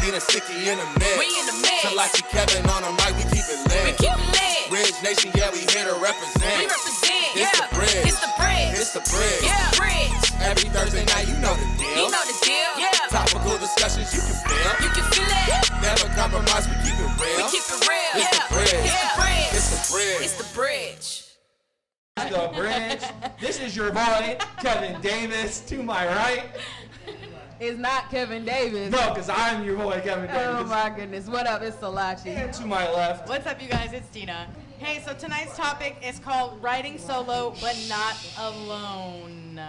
Dean and Sicky in the mix. We in the mix. Talachi Kevin on the mic, we keep it lit. We keep it lit. Ridge Nation, yeah, we here to represent. We represent, It's yeah. the bridge. It's the bridge. It's the bridge. Yeah, bridge. Every Thursday night, you know the deal. You know the deal, yeah. Topical discussions, you can feel. You can feel it. Never compromise, we keep it real. We keep it real, It's yeah. the bridge. It's the bridge. It's the bridge. It's the bridge. The bridge. This is your boy, Kevin Davis, to my right. It's not Kevin Davis. No, because I'm your boy, Kevin Davis. Oh my goodness. What up? It's Salachi. And to my left. What's up, you guys? It's Dina. Hey, so tonight's topic is called Writing Solo But Not Alone.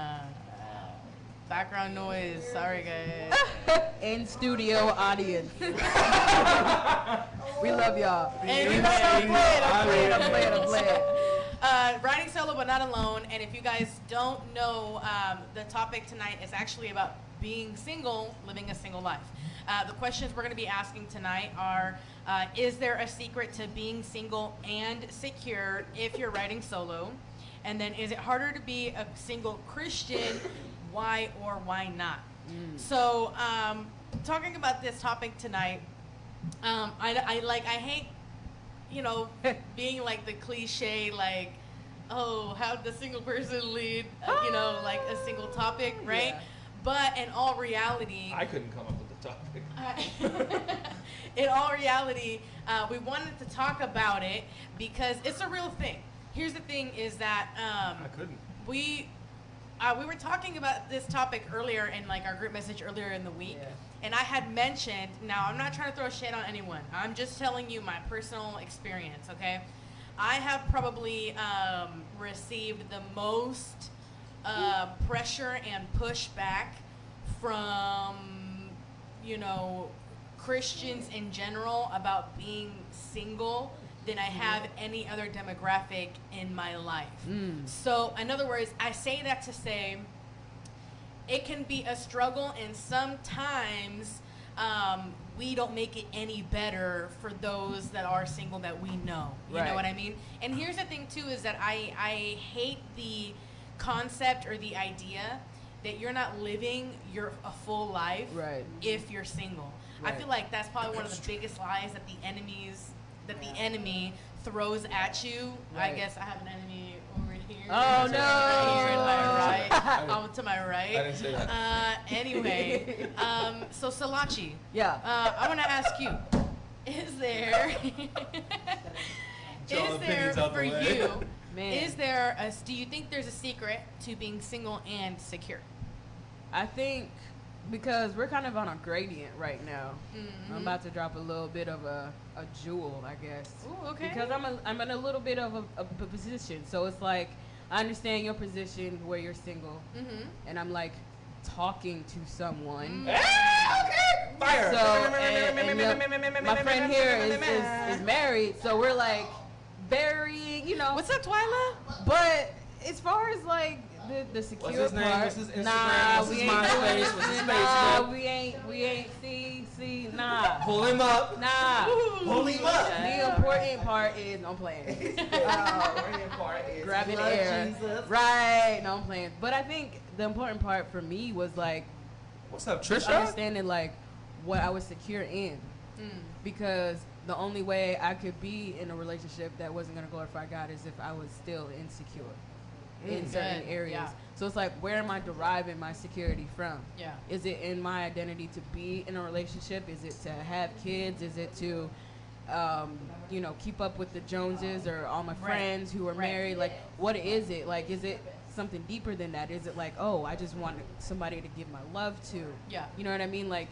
Background noise. Sorry, guys. In studio audience. We love y'all. Anyway, I'm playing. Writing solo but not alone. And if you guys don't know, the topic tonight is actually about being single, living a single life. The questions we're going to be asking tonight are, is there a secret to being single and secure if you're writing solo? And then is it harder to be a single Christian? Why or why not? So talking about this topic tonight, I hate, being like the cliche, like, oh, how the single person lead, like a single topic, right? Yeah. But in all reality, I couldn't come up with the topic. in all reality, we wanted to talk about it because it's a real thing. Here's the thing: is that I couldn't. we were talking about this topic earlier in like our group message earlier in the week, and I had mentioned. Now, I'm not trying to throw shade on anyone. I'm just telling you my personal experience. Okay, I have probably received the most pressure and pushback from Christians in general about being single than I have any other demographic in my life. So, in other words, I say that to say it can be a struggle, and sometimes we don't make it any better for those that are single that we know. You know what I mean? And here's the thing, too, is that I hate the concept or the idea that you're not living a full life if you're single. I feel like that's probably one of the biggest lies that the enemy throws at you. I guess I have an enemy over here. Oh, no. Right here to my right. To my right. I didn't say that. Anyway, so Salachi, Yeah. I want to ask you, is there for you? Man. Do you think there's a secret to being single and secure? I think because we're kind of on a gradient right now. I'm about to drop a little bit of a jewel, I guess. Ooh, okay. Because I'm in a little bit of a position. So it's like, I understand your position where you're single. And I'm like talking to someone. Okay. Fire. So, and my friend here is married. So we're like very, What's up, Twyla? But as far as like the secure What's his name? part, What's his Instagram? nah, What's we his ain't MySpace? doing it. What's his Nah, Facebook? we ain't. See, nah, Pull him up. nah. Pull him up. The important part is no, I'm playing. Grabbing air. Right, no, I'm playing. But I think the important part for me was like What's up, just Trisha? understanding like what I was secure in, because the only way I could be in a relationship that wasn't gonna glorify God is if I was still insecure in certain areas. Yeah. So it's like, where am I deriving my security from? Yeah. Is it in my identity to be in a relationship? Is it to have kids? Is it to, keep up with the Joneses or all my friends who are married? Like, what is it? Like, is it something deeper than that? Is it like, oh, I just want somebody to give my love to? Yeah. You know what I mean? Like,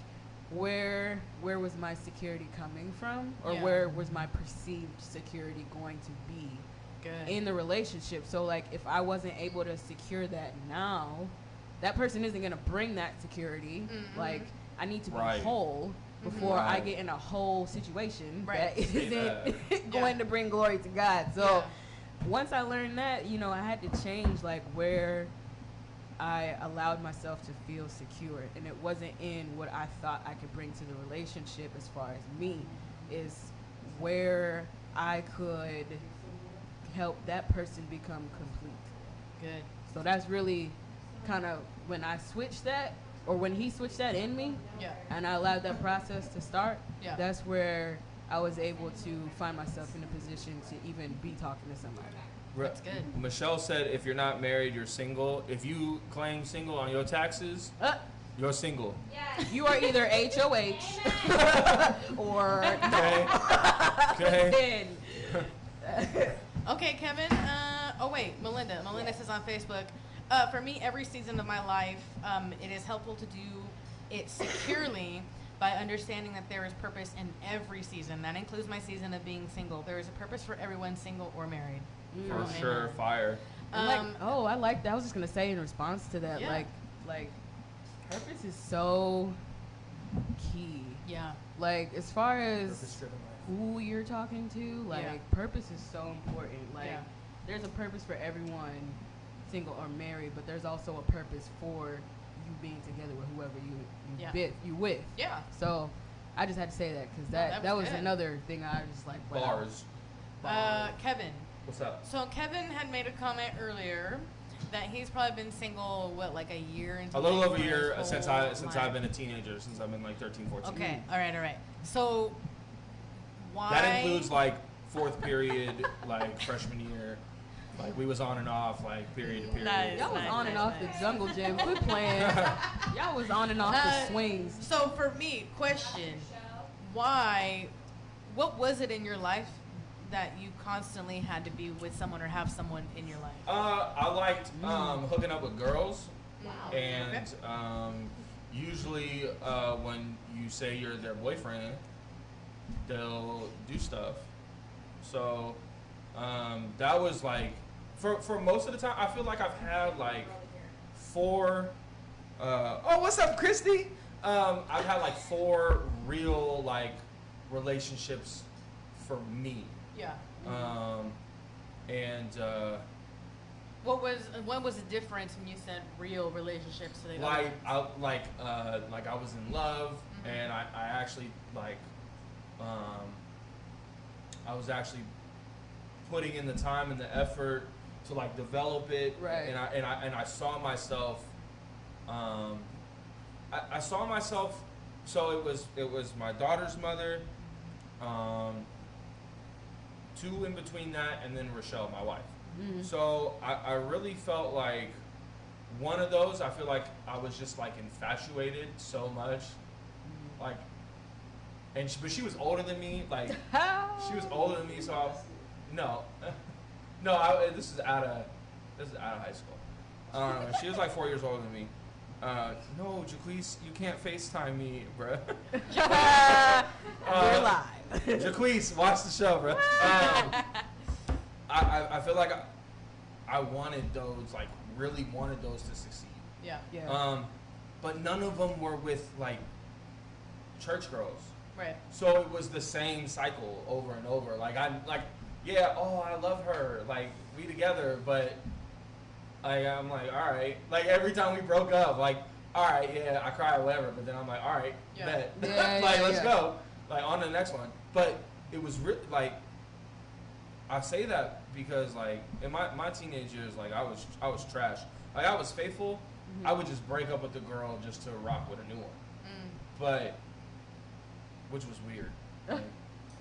where was my security coming from, or Yeah. where was my perceived security going to be Good. in the relationship? So like, if I wasn't able to secure that now, that person isn't going to bring that security. Like, I need to be whole before I get in a whole situation that isn't going to bring glory to God. So once I learned that, I had to change like where I allowed myself to feel secure, and it wasn't in what I thought I could bring to the relationship as far as me, is where I could help that person become complete. Good. So that's really kind of when I switched that, or when he switched that in me, Yeah. and I allowed that process to start, Yeah. that's where I was able to find myself in a position to even be talking to somebody. That's good. Michelle said, if you're not married, you're single. If you claim single on your taxes, you're single. You are either HOH or Okay. Okay. Okay, Kevin. Oh wait, Melinda. Melinda says on Facebook, for me, every season of my life, it is helpful to do it securely by understanding that there is purpose in every season. That includes my season of being single. There is a purpose for everyone, single or married. For Oh, sure, amen. fire. I like that. I was just gonna say in response to that, Yeah. like purpose is so key. Yeah. Like as far as Purpose-driven life. who you're talking to, like Yeah. purpose is so important. Like Yeah. there's a purpose for everyone, single or married, but there's also a purpose for you being together with whoever you with. Yeah. So I just had to say that because that that was was good. another thing I was like, wow. Bars. Kevin. What's up? So Kevin had made a comment earlier that he's probably been single, like a year into A little dating over a for year his since whole I've life. been a teenager, since I've been like 13, 14. Okay, all right. So why? That includes like fourth period, like freshman year. Like we was on and off, like period to period. Nice. Y'all was Nice, on and nice, off nice. the jungle gym. Quit playing. Y'all was on and off the swings. So for me, question: why? What was it in your life that you constantly had to be with someone or have someone in your life? I liked hooking up with girls, and Okay. usually when you say you're their boyfriend, they'll do stuff. So that was like, for most of the time, I feel like I've had like 4. Oh, what's up, Christy? I've had like 4 real like relationships for me. Yeah. And What was the difference when you said real relationships to the like other? I was in love, and I actually like I was actually putting in the time and the effort to like develop it, Right. and I saw myself. I saw myself. So it was my daughter's mother, 2 in between that, and then Rochelle, my wife. So I really felt like one of those, I feel like I was just like infatuated so much, like, but she was older than me, like she was older than me, so this is out of high school. She was like 4 years older than me. No, Jaquise, you can't FaceTime me, bruh. We're live. Jaquise, watch the show, bro. I feel like I wanted those, like, really wanted those to succeed. Yeah. Yeah. But none of them were with, like, church girls. Right. So it was the same cycle over and over. Like, I love her. Like, we together, but, like, I'm like, all right. Like, every time we broke up, like, all right, yeah, I cry or whatever. But then I'm like, all right, Yeah. bet. Yeah, Like, yeah, let's yeah. go. Like, on to the next one. But it was like, I say that because, like, in my teenage years, like, I was trash. Like, I was faithful. I would just break up with the girl just to rock with a new one. But, which was weird. Like,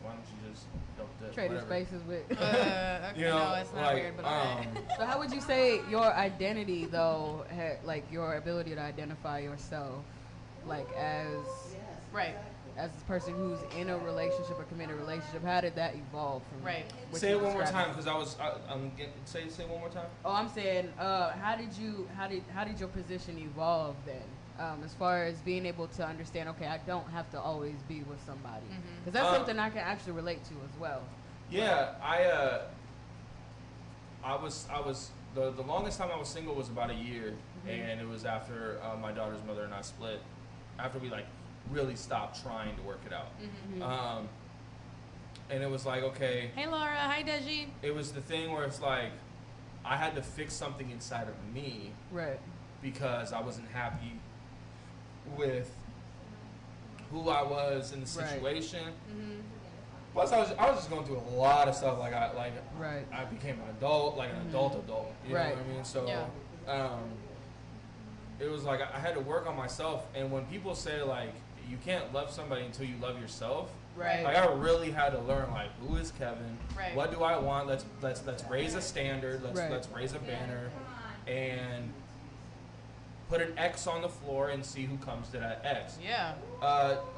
why don't you just don't Trader whatever. spaces with. Okay, You know, no, it's not like, weird, but okay. So how would you say your identity though, like your ability to identify yourself, like as Right. as this person who's in a relationship or committed relationship, how did that evolve from? Right. what Say you it one more described? time, because say it one more time. Oh, I'm saying, how did your position evolve then? As far as being able to understand, okay, I don't have to always be with somebody, because that's something I can actually relate to as well. Yeah, I was the longest time I was single was about a year, and it was after my daughter's mother and I split, after we like really stopped trying to work it out. And it was like, okay, Hey Laura, hi Deji. it was the thing where it's like I had to fix something inside of me Right. because I wasn't happy with who I was in the Right. situation. Plus, I was just going through a lot of stuff. Like Right. I became an adult, like an adult. You Right. know what I mean? So, Yeah. it was like I had to work on myself. And when people say like you can't love somebody until you love yourself, Right. like I really had to learn like who is Kevin, Right. what do I want? Let's raise a standard. Right. Let's raise a banner, and put an X on the floor and see who comes to that X. Yeah.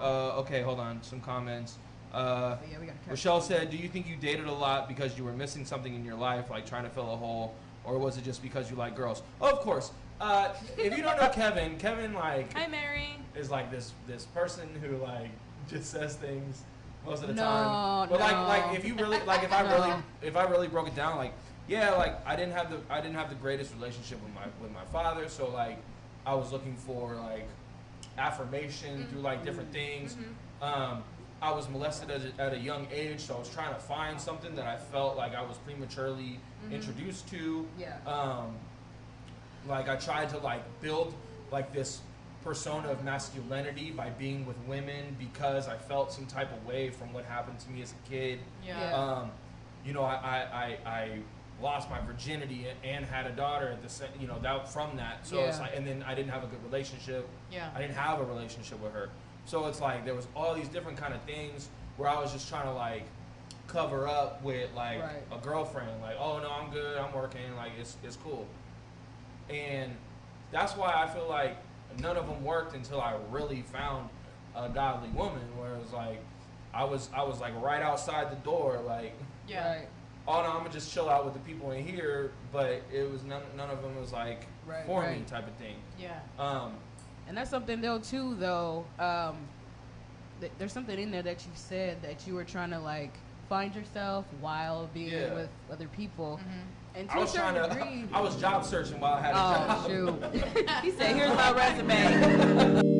Okay, hold on. Some comments. Yeah, we gotta cut. Rochelle said, "Do you think you dated a lot because you were missing something in your life, like trying to fill a hole, or was it just because you like girls?" Oh, of course. If you don't know Kevin like Hi, Mary. is like this person who like just says things most of the No, time. But no. like if you really like if I really broke it down, like yeah, like I didn't have the greatest relationship with my father, so like I was looking for like affirmation through like different things. I was molested at a young age, so I was trying to find something that I felt like I was prematurely introduced to. Yeah. Like I tried to like build like this persona of masculinity by being with women because I felt some type of way from what happened to me as a kid. Yeah. You know, I lost my virginity and had a daughter at the you know that from that. So it's Yeah. like, and then I didn't have a good relationship. Yeah. I didn't have a relationship with her. So it's like there was all these different kind of things where I was just trying to like cover up with like Right. a girlfriend, like, oh no, I'm good, I'm working, like it's cool. And that's why I feel like none of them worked until I really found a godly woman, where it was like I was like right outside the door, like, Yeah. Right. oh no, I'm gonna just chill out with the people in here, but it was none of them was like Right, for me right. type of thing. Yeah. And that's something though too though. There's something in there that you said that you were trying to like find yourself while being Yeah. with other people. And to I a was trying certain to degree. I was job searching while I had a job. Oh shoot. He said, "Here's my resume."